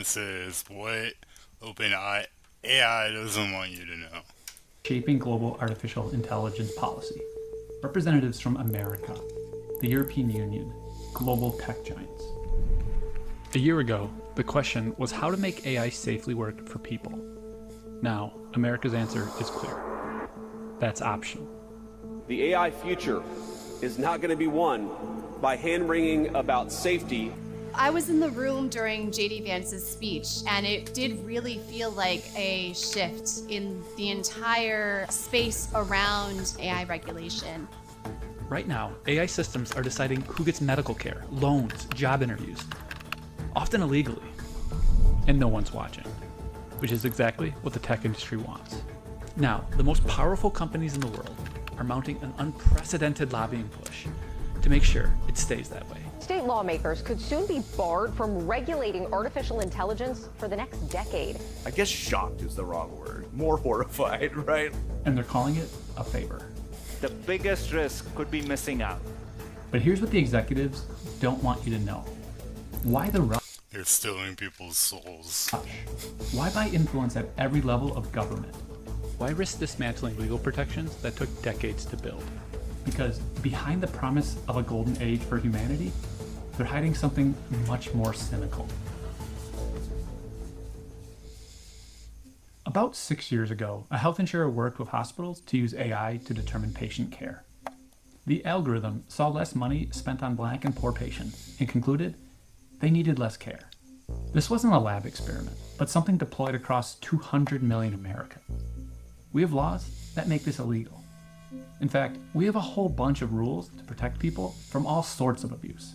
response is what OpenAI AI doesn't want you to know. Shaping global artificial intelligence policy. Representatives from America, the European Union, global tech giants. A year ago, the question was how to make AI safely work for people. Now, America's answer is clear. That's optional. The AI future is not going to be won by hand-wringing about safety. I was in the room during J.D. Vance's speech, and it did really feel like a shift in the entire space around AI regulation. Right now, AI systems are deciding who gets medical care, loans, job interviews, often illegally, and no one's watching, which is exactly what the tech industry wants. Now, the most powerful companies in the world are mounting an unprecedented lobbying push to make sure it stays that way. State lawmakers could soon be barred from regulating artificial intelligence for the next decade. I guess shocked is the wrong word. More horrified, right? And they're calling it a favor. The biggest risk could be missing out. But here's what the executives don't want you to know. Why the rush? They're stealing people's souls. Why buy influence at every level of government? Why risk dismantling legal protections that took decades to build? Because behind the promise of a golden age for humanity, they're hiding something much more cynical. About 6 years ago, a health insurer worked with hospitals to use AI to determine patient care. The algorithm saw less money spent on Black and poor patients and concluded they needed less care. This wasn't a lab experiment, but something deployed across 200 million Americans. We have laws that make this illegal. In fact, we have a whole bunch of rules to protect people from all sorts of abuse.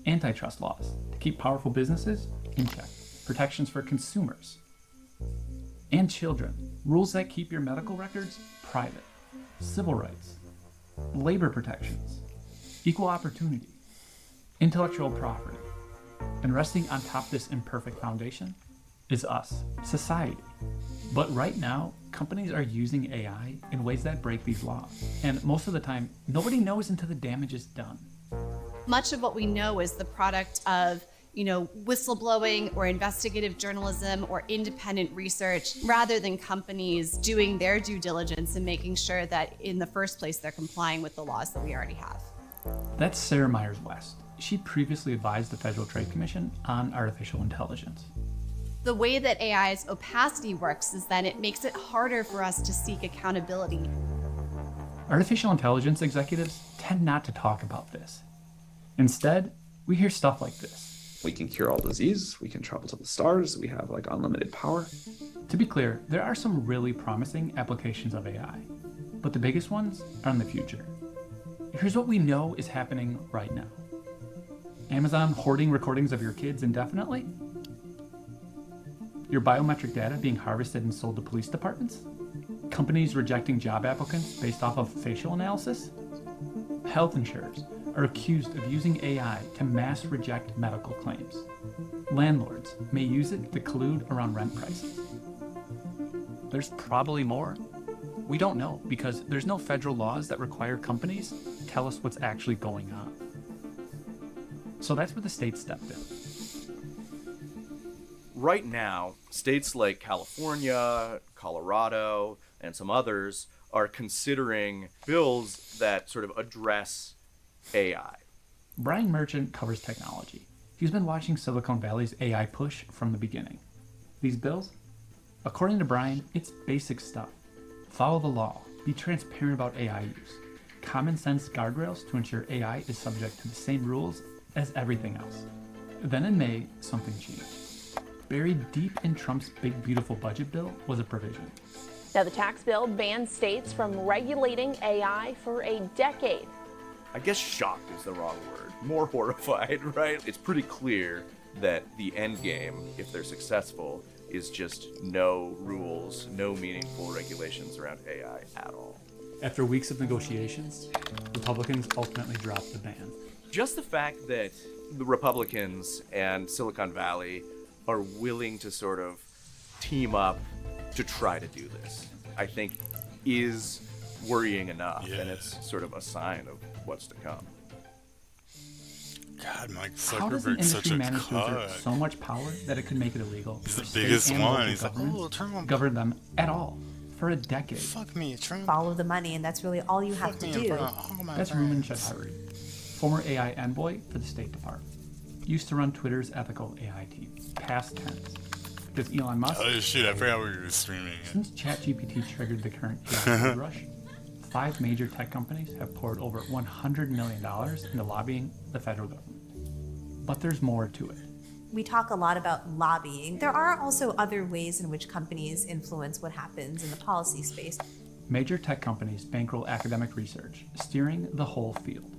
Antitrust laws to keep powerful businesses in check, protections for consumers and children, rules that keep your medical records private, civil rights, labor protections, equal opportunity, intellectual property. And resting on top of this imperfect foundation is us, society. But right now, companies are using AI in ways that break these laws. And most of the time, nobody knows until the damage is done. Much of what we know is the product of, whistleblowing or investigative journalism or independent research, rather than companies doing their due diligence and making sure that in the first place they're complying with the laws that we already have. That's Sarah Myers West. She previously advised the Federal Trade Commission on artificial intelligence. The way that AI's opacity works is that it makes it harder for us to seek accountability. Artificial intelligence executives tend not to talk about this. Instead, we hear stuff like this. We can cure all disease, we can travel to the stars, we have unlimited power. To be clear, there are some really promising applications of AI, but the biggest ones are in the future. Here's what we know is happening right now. Amazon hoarding recordings of your kids indefinitely? Your biometric data being harvested and sold to police departments? Companies rejecting job applicants based off of facial analysis? Health insurers are accused of using AI to mass reject medical claims. Landlords may use it to collude around rent prices. There's probably more. We don't know because there's no federal laws that require companies to tell us what's actually going on. So that's where the state stepped in. Right now, states like California, Colorado, and some others are considering bills that sort of address AI. Brian Merchant covers technology. He's been watching Silicon Valley's AI push from the beginning. These bills, according to Brian, it's basic stuff. Follow the law, be transparent about AI use, common sense guardrails to ensure AI is subject to the same rules as everything else. Then in May, something changed. Buried deep in Trump's big beautiful budget bill was a provision. Now, the tax bill bans states from regulating AI for a decade. I guess shocked is the wrong word. More horrified, right? It's pretty clear that the end game, if they're successful, is just no rules, no meaningful regulations around AI at all. After weeks of negotiations, Republicans ultimately dropped the ban. Just the fact that the Republicans and Silicon Valley are willing to sort of team up to try to do this, I think is worrying enough, and it's sort of a sign of what's to come. God, Mike How does an Zuckerberg's such industry a manage to exert cunt. so much power that it could make it illegal He's for the state biggest and one. local He's like, governments oh, Trump. to govern them at all for a decade? Fuck me, Trump. Follow the money, and that's really all you have Fuck to me in do. front of all my That's friends. Rumen Shahari, former AI envoy for the State Department. Used to run Twitter's ethical AI team, past tense. Because Elon Musk, Oh shit, I forgot we were streaming it. since ChatGPT triggered the current AI food rush, 5 major tech companies have poured over $100 million into lobbying the federal government. But there's more to it. We talk a lot about lobbying. There are also other ways in which companies influence what happens in the policy space. Major tech companies bankroll academic research, steering the whole field.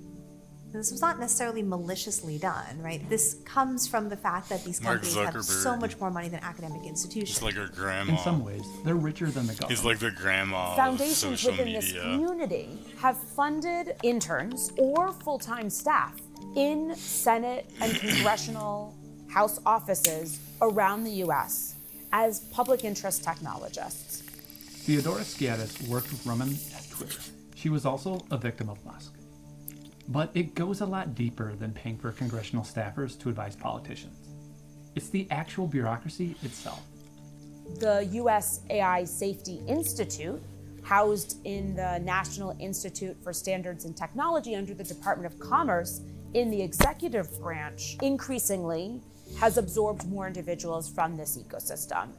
This was not necessarily maliciously done, right? This comes from the fact that these Mark companies have so Zuckerberg. much more money than academic institutions. Just like her grandma. In some ways, they're richer than the government. He's like the grandma of Foundations social within media. this community have funded interns or full-time staff in Senate and congressional House offices around the U.S. as public interest technologists. Theodora Skiatis worked with Rumen at Twitter. She was also a victim of Musk. But it goes a lot deeper than paying for congressional staffers to advise politicians. It's the actual bureaucracy itself. The U.S. AI Safety Institute, housed in the National Institute for Standards and Technology under the Department of Commerce in the executive branch, increasingly has absorbed more individuals from this ecosystem.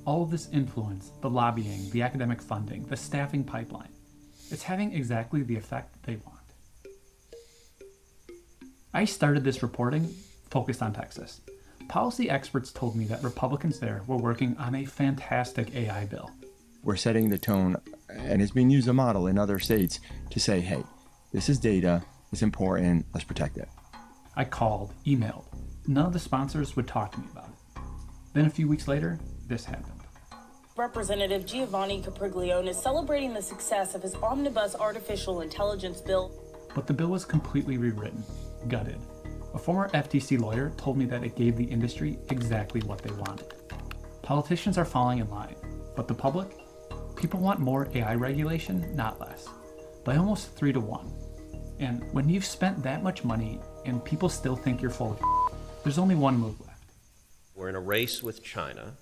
All of this influence, the lobbying, the academic funding, the staffing pipeline, it's having exactly the effect they want. I started this reporting focused on Texas. Policy experts told me that Republicans there were working on a fantastic AI bill. We're setting the tone, and it's being used as a model in other states to say, hey, this is data, it's important, let's protect it. I called, emailed. None of the sponsors would talk to me about it. Then a few weeks later, this happened. Representative Giovanni Capriglione is celebrating the success of his omnibus artificial intelligence bill. But the bill was completely rewritten, gutted. A former FTC lawyer told me that it gave the industry exactly what they wanted. Politicians are falling in line, but the public? People want more AI regulation, not less. By almost 3 to 1. And when you've spent that much money and people still think you're full of there's only one move left. We're in a race with China.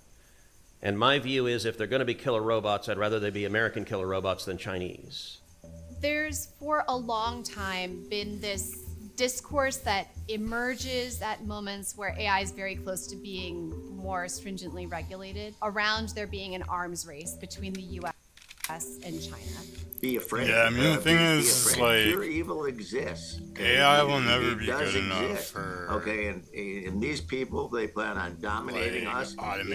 And my view is if they're going to be killer robots, I'd rather they be American killer robots than Chinese. There's for a long time been this discourse that emerges at moments where AI is very close to being more stringently regulated around there being an arms race between the US and China. Be afraid. Yeah, I mean, the thing is, is like, pure evil exists. AI will never It be does good enough exist. for Okay, and these people, they plan on dominating like, us in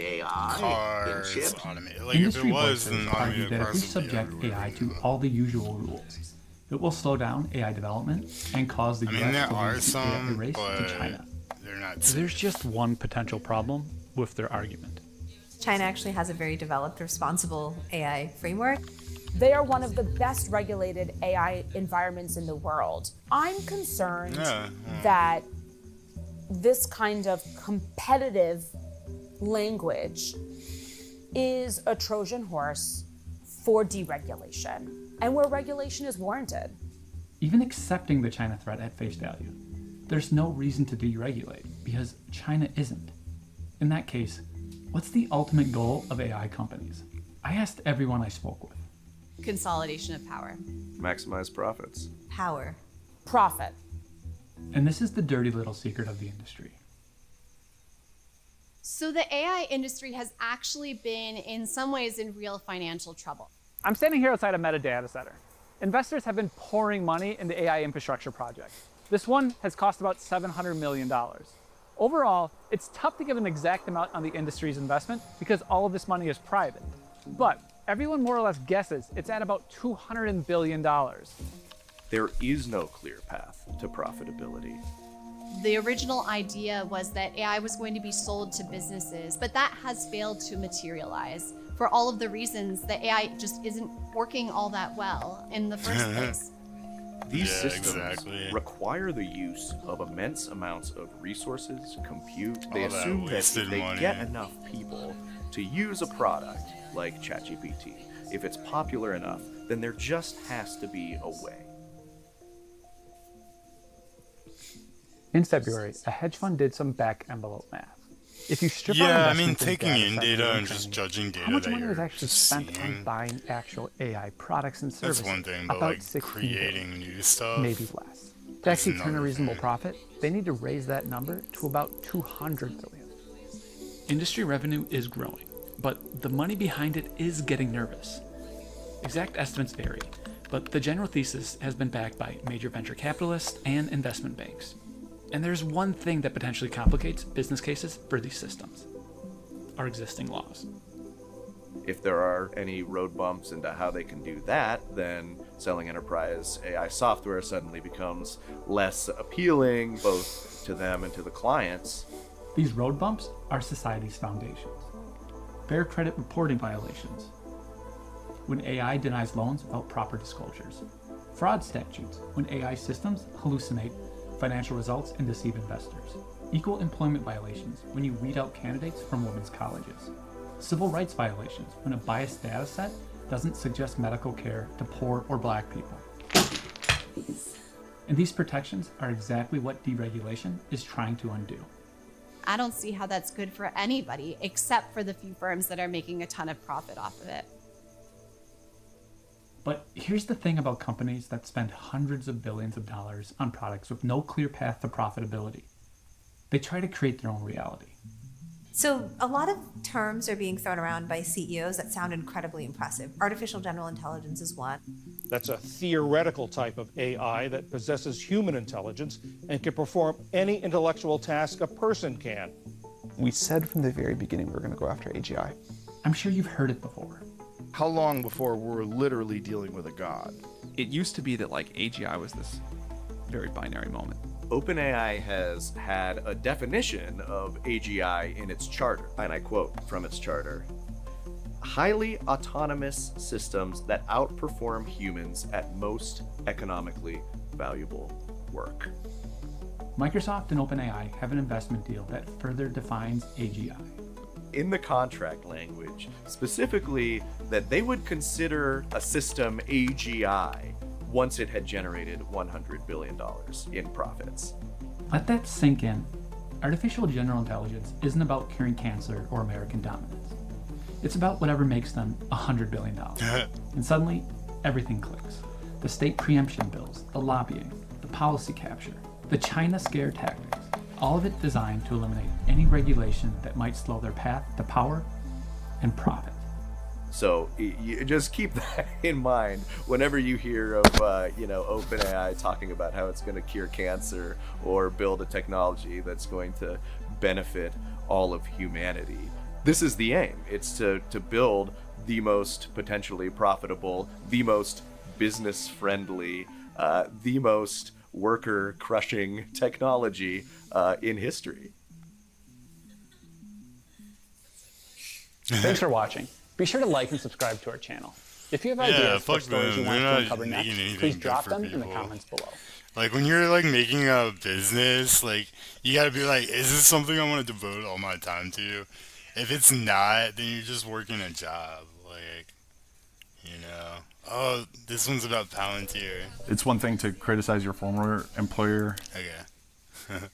AI, cars, in chips. automated. Like, if Industry it was, voices then argue automated that if cars we would be subject everywhere. AI to all the usual rules, it will slow down AI development and cause the I US mean, there to are lose the AI some, race to but China. they're not. There's just one potential problem with their argument. China actually has a very developed, responsible AI framework. They are one of the best regulated AI environments in the world. I'm concerned that this kind of competitive language is a Trojan horse for deregulation, and where regulation is warranted. Even accepting the China threat at face value, there's no reason to deregulate because China isn't. In that case, what's the ultimate goal of AI companies? I asked everyone I spoke with. Consolidation of power. Maximize profits. Power. Profit. And this is the dirty little secret of the industry. So the AI industry has actually been, in some ways, in real financial trouble. I'm standing here outside a Meta data center. Investors have been pouring money into AI infrastructure projects. This one has cost about $700 million. Overall, it's tough to give an exact amount on the industry's investment because all of this money is private. But everyone more or less guesses it's at about $200 billion. There is no clear path to profitability. The original idea was that AI was going to be sold to businesses, but that has failed to materialize for all of the reasons that AI just isn't working all that well in the first place. These systems require the use of immense amounts of resources, compute. They All that assume that if wasted they money. get enough people to use a product like ChatGPT, if it's popular enough, then there just has to be a way. In February, a hedge fund did some back-envelope math. If you strip out Yeah, I mean, investments taking data in centers data and and just training, judging data how much that money was you're actually just spent on seeing. buying actual AI products and services? That's one thing, but About like 16 creating billion, new stuff. maybe less. To That's actually turn a another reasonable thing. profit, they need to raise that number to about 200 billion. Industry revenue is growing, but the money behind it is getting nervous. Exact estimates vary, but the general thesis has been backed by major venture capitalists and investment banks. And there's one thing that potentially complicates business cases for these systems: our existing laws. If there are any road bumps into how they can do that, then selling enterprise AI software suddenly becomes less appealing, both to them and to the clients. These road bumps are society's foundations. Fair credit reporting violations, when AI denies loans without proper disclosures. Fraud statutes, when AI systems hallucinate financial results and deceive investors. Equal employment violations, when you weed out candidates from women's colleges. Civil rights violations, when a biased data set doesn't suggest medical care to poor or black people. And these protections are exactly what deregulation is trying to undo. I don't see how that's good for anybody except for the few firms that are making a ton of profit off of it. But here's the thing about companies that spend hundreds of billions of dollars on products with no clear path to profitability. They try to create their own reality. So a lot of terms are being thrown around by CEOs that sound incredibly impressive. Artificial general intelligence is one. That's a theoretical type of AI that possesses human intelligence and can perform any intellectual task a person can. We said from the very beginning we were going to go after AGI. I'm sure you've heard it before. How long before we're literally dealing with a god? It used to be that like AGI was this very binary moment. OpenAI has had a definition of AGI in its charter, and I quote from its charter: highly autonomous systems that outperform humans at most economically valuable work. Microsoft and OpenAI have an investment deal that further defines AGI. In the contract language, specifically that they would consider a system AGI once it had generated $100 billion in profits. Let that sink in. Artificial general intelligence isn't about curing cancer or American dominance. It's about whatever makes them $100 billion. And suddenly, everything clicks. The state preemption bills, the lobbying, the policy capture, the China scare tactics, all of it designed to eliminate any regulation that might slow their path to power and profit. So you just keep that in mind whenever you hear of OpenAI talking about how it's going to cure cancer or build a technology that's going to benefit all of humanity. This is the aim. It's to build the most potentially profitable, the most business-friendly, the most worker-crushing technology in history. Thanks for watching. Be sure to like and subscribe to our channel. If you have ideas for stories you want us to uncover next, please drop them in the comments below. Like when you're like making a business, like you gotta be like, is this something I want to devote all my time to? If it's not, then you're just working a job. Like, oh, this one's about Palantir. It's one thing to criticize your former employer. Okay.